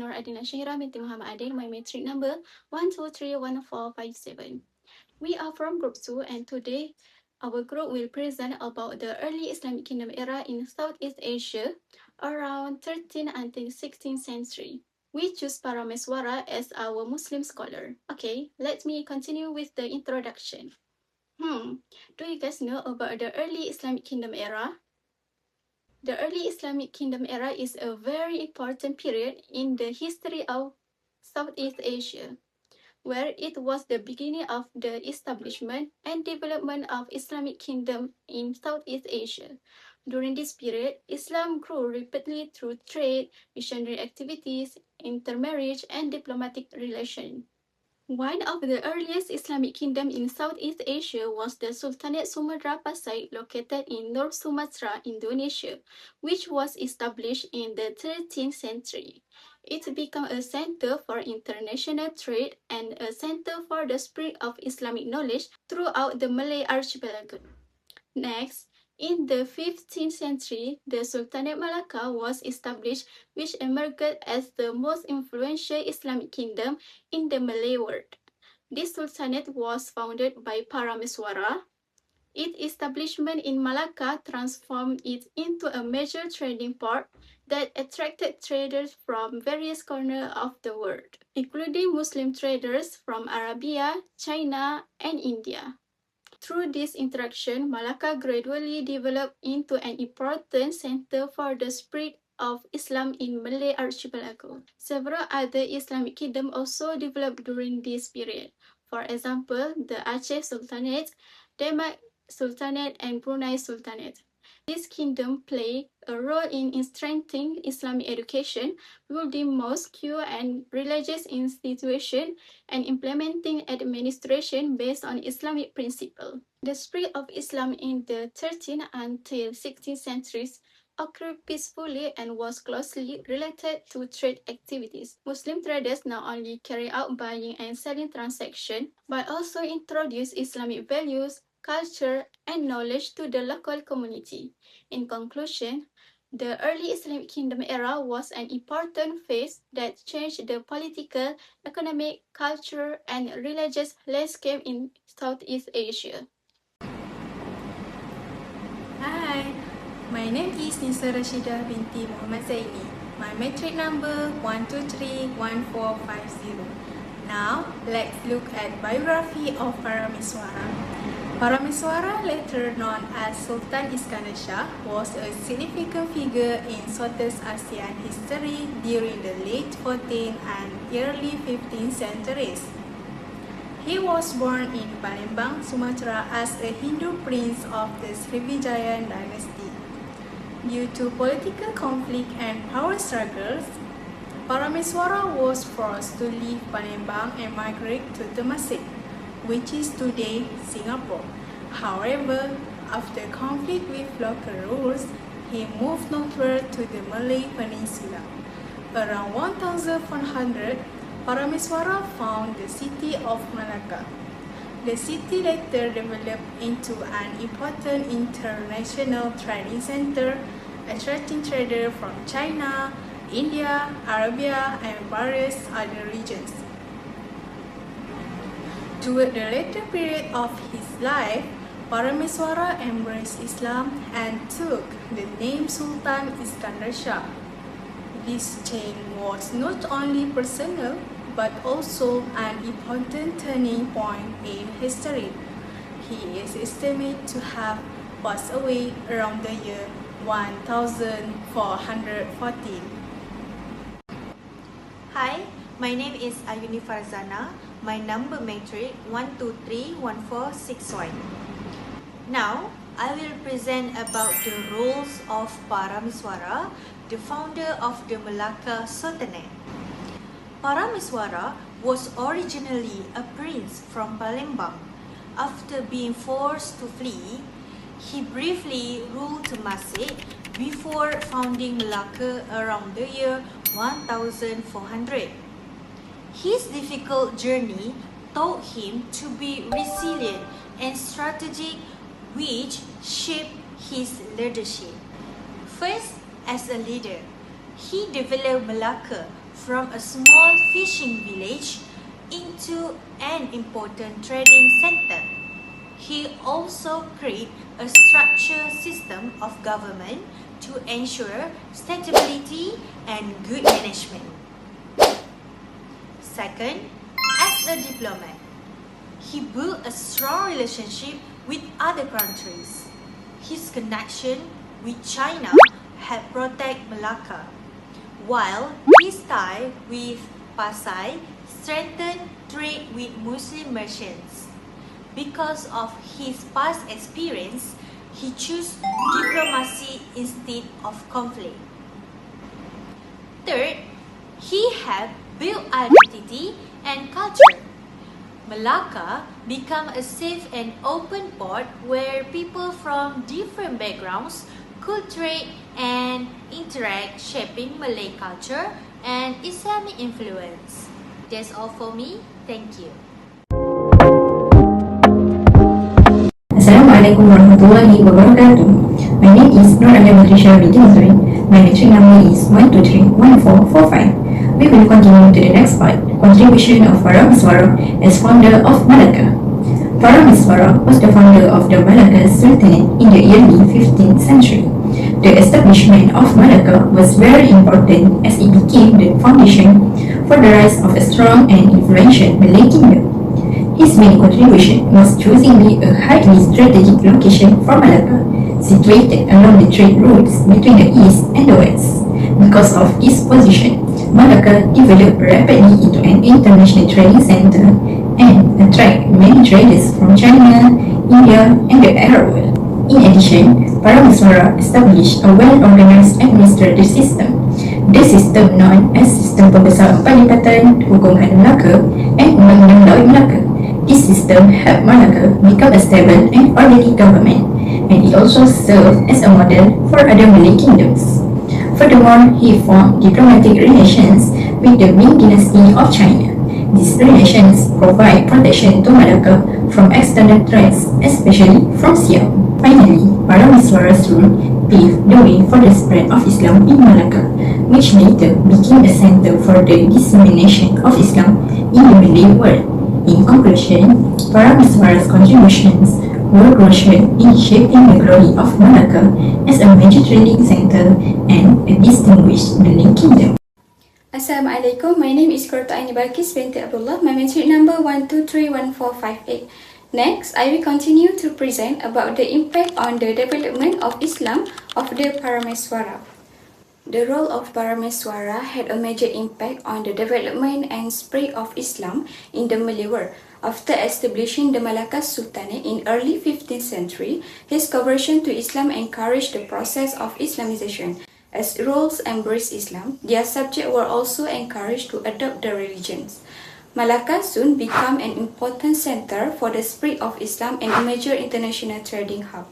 Nur Adina Shahira binti Muhammad Adin, my matric number 1231457. We are from Group 2 and today our group will present about the early Islamic Kingdom era in Southeast Asia around 13th until 16th century. We choose Parameswara as our Muslim scholar. Okay, let me continue with the introduction. Do you guys know about the early Islamic Kingdom era? The early Islamic Kingdom era is a very important period in the history of Southeast Asia, where it was the beginning of the establishment and development of Islamic kingdom in Southeast Asia. During this period, Islam grew rapidly through trade, missionary activities, intermarriage, and diplomatic relations. One of the earliest Islamic kingdoms in Southeast Asia was the Sultanate Sumatra Pasai, located in North Sumatra, Indonesia, which was established in the 13th century. It became a center for international trade and a center for the spread of Islamic knowledge throughout the Malay archipelago. Next, in the 15th century, the Sultanate Malacca was established, which emerged as the most influential Islamic kingdom in the Malay world. This sultanate was founded by Parameswara. Its establishment in Malacca transformed it into a major trading port that attracted traders from various corners of the world, including Muslim traders from Arabia, China, and India. Through this interaction, Malacca gradually developed into an important center for the spread of Islam in Malay archipelago. Several other Islamic kingdoms also developed during this period. For example, the Aceh Sultanate, Demak Sultanate, and Brunei Sultanate. This kingdom played a role in strengthening Islamic education, building mosques and religious institutions, and implementing administration based on Islamic principles. The spread of Islam in the 13th until 16th centuries occurred peacefully and was closely related to trade activities. Muslim traders not only carry out buying and selling transactions, but also introduced Islamic values, culture, and knowledge to the local community. In conclusion, the early Islamic Kingdom era was an important phase that changed the political, economic, cultural, and religious landscape in Southeast Asia. Hi, my name is Nisa Rashidah binti Muhammad Zaini. My matric number 1231450. Now, let's look at biography of Parameswara. Parameswara, later known as Sultan Iskandar Shah, was a significant figure in Southeast Asian history during the late 14th and early 15th centuries. He was born in Palembang, Sumatra as a Hindu prince of the Srivijayan dynasty. Due to political conflict and power struggles, Parameswara was forced to leave Palembang and migrate to Temasek, which is today Singapore. However, after conflict with local rulers, he moved northward to the Malay Peninsula. Around 1400, Parameswara found the city of Malacca. The city later developed into an important international trading center, attracting traders from China, India, Arabia, and various other regions. Toward the later period of his life, Parameswara embraced Islam and took the name Sultan Iskandar Shah. This change was not only personal but also an important turning point in history. He is estimated to have passed away around the year 1414. Hi, my name is Ayuni Farzana. My number matric 1231461. Now, I will present about the roles of Parameswara, the founder of the Malacca Sultanate. Parameswara was originally a prince from Palembang. After being forced to flee, he briefly ruled Temasek before founding Malacca around the year 1400. His difficult journey taught him to be resilient and strategic, which shaped his leadership. First, as a leader, he developed Malacca from a small fishing village into an important trading center. He also created a structured system of government to ensure stability and good management. Second, as a diplomat, he built a strong relationship with other countries. His connection with China helped protect Malacca, while his tie with Pasai strengthened trade with Muslim merchants. Because of his past experience, he chose diplomacy instead of conflict. Third, he helped build identity and culture. Malacca became a safe and open port where people from different backgrounds could trade and interact, shaping Malay culture and Islamic influence. That's all for me. Thank you. Assalamualaikum warahmatullahi wabarakatuh. My name is Nur Alia Batrisha binti Mazrin. My metric number is 1231445. We will continue to the next part, contribution of PARAMESWARA as founder of Malacca. PARAMESWARA was the founder of the Malacca Sultanate in the early 15th century. The establishment of Malacca was very important as it became the foundation for the rise of a strong and influential Malay kingdom. His main contribution was choosing a highly strategic location for Malacca, situated along the trade routes between the east and the west. Because of its position, Malacca developed rapidly into an international trading center and attracted many traders from China, India, and the Arab world. In addition, PARAMESWARA established a well-organized administrative system. The system known as Sistem Pembesar Empat Lipatan Hukum Had Melaka and Undang-Undang Laut Melaka. This system helped Malacca become a stable and orderly government, and it also served as a model for other Malay kingdoms. Furthermore, he formed diplomatic relations with the Ming Dynasty of China. These relations provide protection to Malacca from external threats, especially from Siam. Finally, PARAMESWARA's rule paved the way for the spread of Islam in Malacca, which later became a center for the dissemination of Islam in the Malay world. In conclusion, PARAMESWARA's contributions were crucial in shaping the glory of Malacca as a major trading center and a distinguished Malay kingdom. Assalamualaikum, my name is Qurratu Aini Balkis binti Abdullah. My metric number 1231458. Next, I will continue to present about the impact on the development of Islam of the PARAMESWARA. The role of PARAMESWARA had a major impact on the development and spread of Islam in the Malay world. After establishing the Malacca Sultanate in early 15th century, his conversion to Islam encouraged the process of Islamization. As rulers embraced Islam, their subjects were also encouraged to adopt the religions. Malacca soon became an important center for the spread of Islam and a major international trading hub.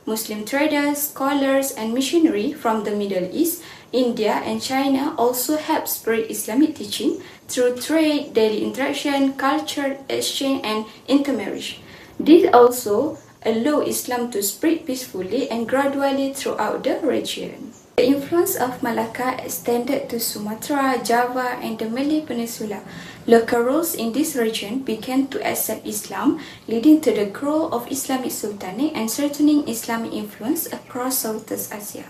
Muslim traders, scholars, and missionaries from the Middle East, India, and China also helped spread Islamic teaching through trade, daily interaction, culture exchange, and intermarriage. This also allowed Islam to spread peacefully and gradually throughout the region. The influence of Malacca extended to Sumatra, Java, and the Malay Peninsula. Local rulers in this region began to accept Islam, leading to the growth of Islamic Sultanate and strengthening Islamic influence across Southeast Asia.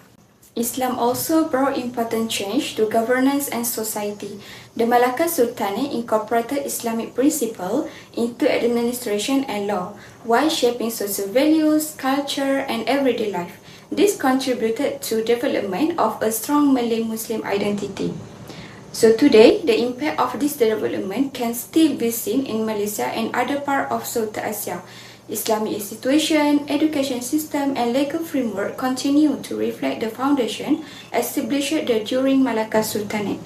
Islam also brought important change to governance and society. The Malacca Sultanate incorporated Islamic principles into administration and law, while shaping social values, culture, and everyday life. This contributed to development of a strong Malay Muslim identity. So today, the impact of this development can still be seen in Malaysia and other parts of Southeast Asia. Islamic institution, education system, and legal framework continue to reflect the foundation established during Malacca Sultanate.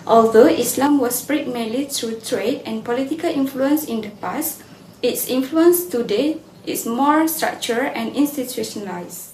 Although Islam was spread mainly through trade and political influence in the past, its influence today is more structured and institutionalized.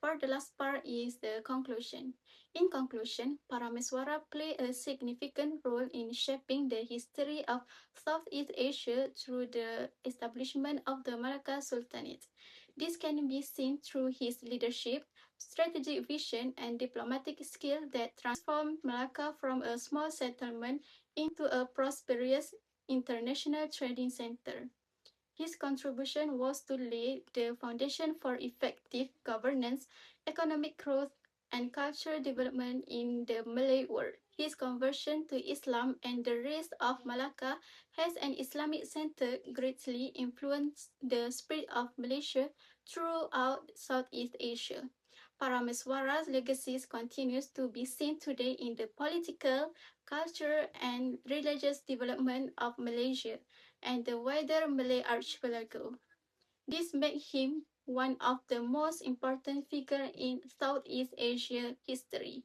For the last part is the conclusion. In conclusion, Parameswara played a significant role in shaping the history of Southeast Asia through the establishment of the Malacca Sultanate. This can be seen through his leadership, strategic vision, and diplomatic skill that transformed Malacca from a small settlement into a prosperous international trading center. His contribution was to lay the foundation for effective governance, economic growth, and cultural development in the Malay world. His conversion to Islam and the rise of Malacca as an Islamic center greatly influenced the spirit of Malaysia throughout Southeast Asia. Parameswara's legacy continues to be seen today in the political, cultural, and religious development of Malaysia and the wider Malay archipelago. This makes him one of the most important figures in Southeast Asia history.